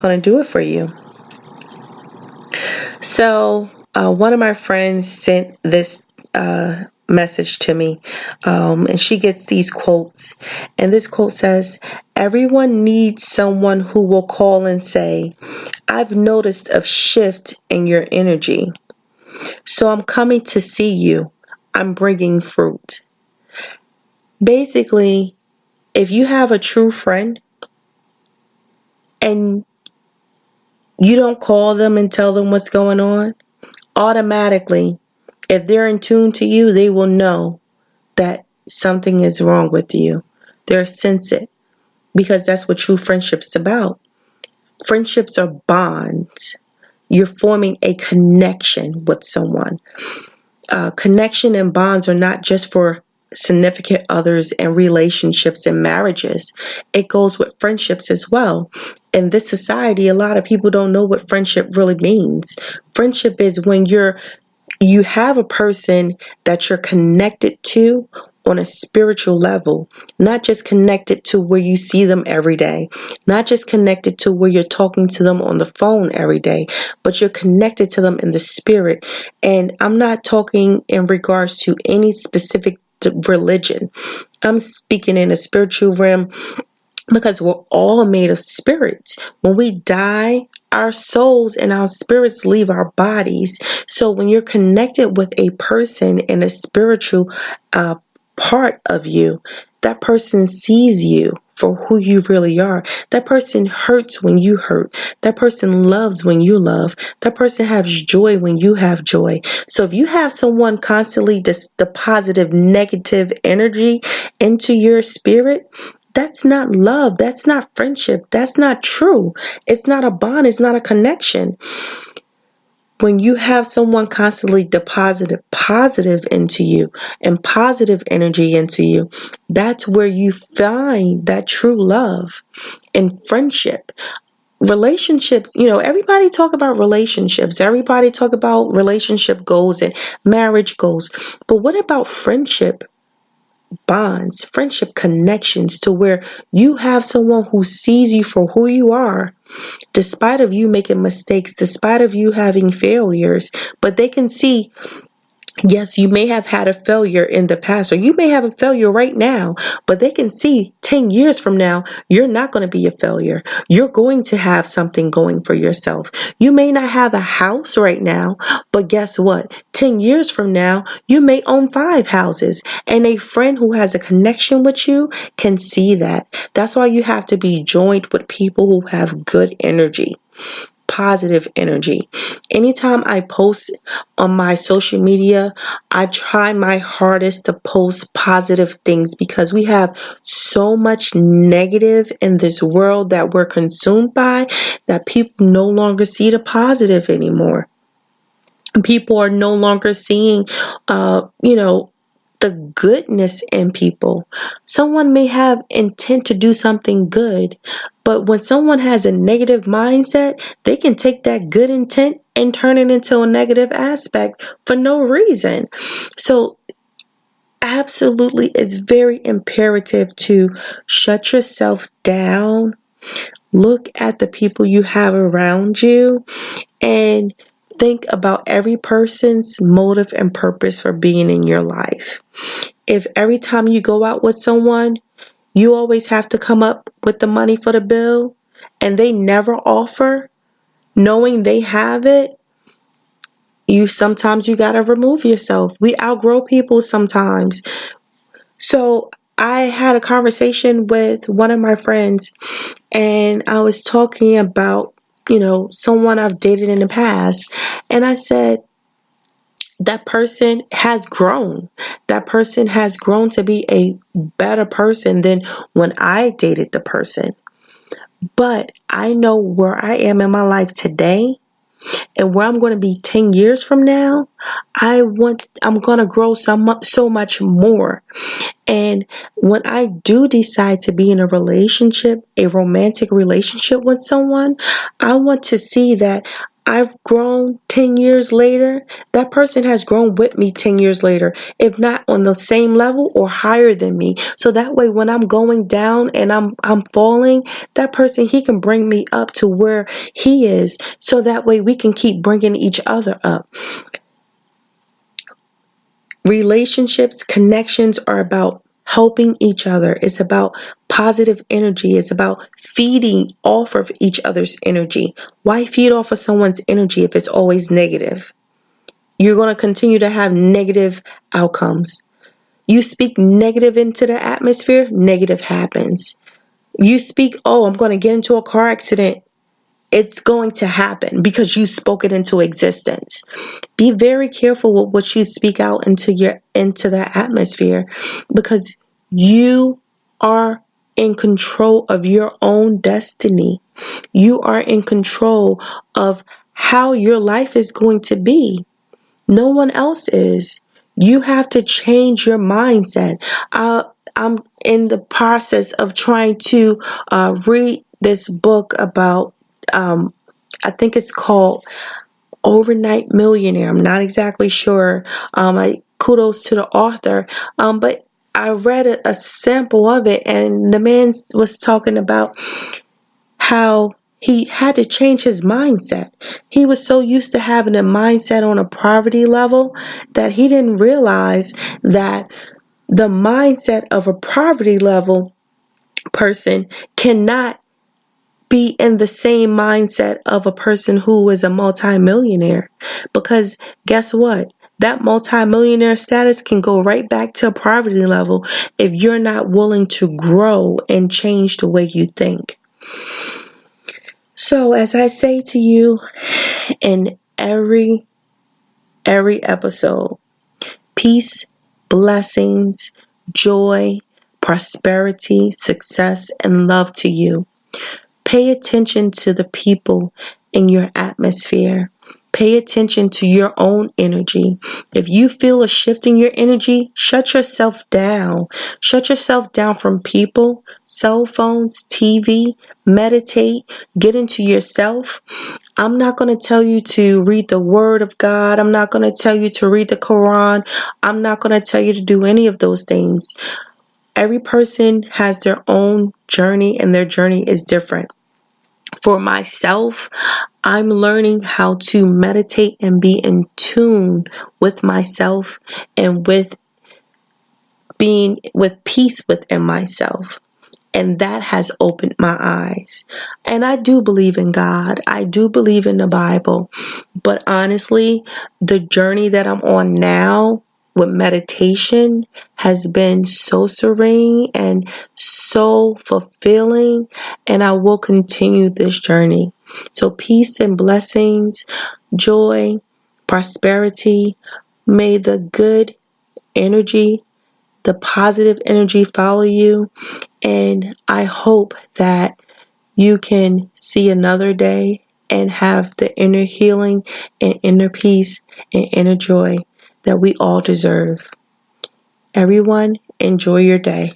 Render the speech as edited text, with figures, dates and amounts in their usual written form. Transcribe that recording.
going to do it for you. So one of my friends sent this message to me, and she gets these quotes. And this quote says, "Everyone needs someone who will call and say, 'I've noticed a shift in your energy. So I'm coming to see you. I'm bringing fruit.'" Basically, if you have a true friend and you don't call them and tell them what's going on, automatically, if they're in tune to you, they will know that something is wrong with you. They'll sense it, because that's what true friendship's about. Friendships are bonds. You're forming a connection with someone. Connection and bonds are not just for significant others and relationships and marriages. It goes with friendships as well. In this society, a lot of people don't know what friendship really means. Friendship is when you have a person that you're connected to on a spiritual level, not just connected to where you see them every day, not just connected to where you're talking to them on the phone every day, but you're connected to them in the spirit. And I'm not talking in regards to any specific religion. I'm speaking in a spiritual realm, because we're all made of spirits. When we die, our souls and our spirits leave our bodies. So when you're connected with a person in a spiritual part of you, that person sees you for who you really are. That person hurts when you hurt. That person loves when you love. That person has joy when you have joy. So if you have someone constantly depositive negative energy into your spirit, that's not love. That's not friendship. That's not true. It's not a bond. It's not a connection. When you have someone constantly deposited positive into you and positive energy into you, that's where you find that true love and friendship. Relationships, everybody talk about relationships. Everybody talk about relationship goals and marriage goals. But what about friendship? Bonds, friendship connections, to where you have someone who sees you for who you are, despite of you making mistakes, despite of you having failures, but they can see, yes, you may have had a failure in the past, or you may have a failure right now, but they can see 10 years from now, you're not going to be a failure. You're going to have something going for yourself. You may not have a house right now, but guess what? 10 years from now, you may own 5 houses, and a friend who has a connection with you can see that. That's why you have to be joined with people who have good energy. Positive energy. Anytime I post on my social media, I try my hardest to post positive things, because we have so much negative in this world that we're consumed by, that people no longer see the positive anymore. People are no longer seeing, the goodness in people. Someone may have intent to do something good, but when someone has a negative mindset, they can take that good intent and turn it into a negative aspect for no reason. So absolutely, it's very imperative to shut yourself down, look at the people you have around you, and think about every person's motive and purpose for being in your life. If every time you go out with someone, you always have to come up with the money for the bill, and they never offer, knowing they have it, sometimes you got to remove yourself. We outgrow people sometimes. So I had a conversation with one of my friends, and I was talking about, someone I've dated in the past. And I said, that person has grown. That person has grown to be a better person than when I dated the person. But I know where I am in my life today and where I'm going to be 10 years from now. I'm going to grow so much more. And when I do decide to be in a relationship, a romantic relationship with someone, I want to see that I've grown 10 years later, that person has grown with me 10 years later, if not on the same level or higher than me. So that way, when I'm going down and I'm falling, that person, he can bring me up to where he is. So that way we can keep bringing each other up. Relationships, connections are about helping each other. It's about positive energy. It's about feeding off of each other's energy. Why feed off of someone's energy if it's always negative? You're going to continue to have negative outcomes. You speak negative into the atmosphere, negative happens. You speak, oh, I'm going to get into a car accident. It's going to happen because you spoke it into existence. Be very careful with what you speak out into the atmosphere, because you are in control of your own destiny. You are in control of how your life is going to be. No one else is. You have to change your mindset. I'm in the process of trying to read this book about, I think it's called Overnight Millionaire. I'm not exactly sure. Kudos to the author. But I read a sample of it, and the man was talking about how he had to change his mindset. He was so used to having a mindset on a poverty level that he didn't realize that the mindset of a poverty level person cannot be in the same mindset of a person who is a multimillionaire. Because guess what? That multimillionaire status can go right back to a poverty level if you're not willing to grow and change the way you think. So as I say to you in every episode, peace, blessings, joy, prosperity, success, and love to you. Pay attention to the people in your atmosphere. Pay attention to your own energy. If you feel a shift in your energy, shut yourself down. Shut yourself down from people, cell phones, TV, meditate, get into yourself. I'm not going to tell you to read the Word of God. I'm not going to tell you to read the Quran. I'm not going to tell you to do any of those things. Every person has their own journey, and their journey is different. For myself, I'm learning how to meditate and be in tune with myself and with being with peace within myself. And that has opened my eyes. And I do believe in God. I do believe in the Bible. But honestly, the journey that I'm on now with meditation has been so serene and so fulfilling. And I will continue this journey. So peace and blessings, joy, prosperity. May the good energy, the positive energy follow you. And I hope that you can see another day and have the inner healing and inner peace and inner joy that we all deserve. Everyone, enjoy your day.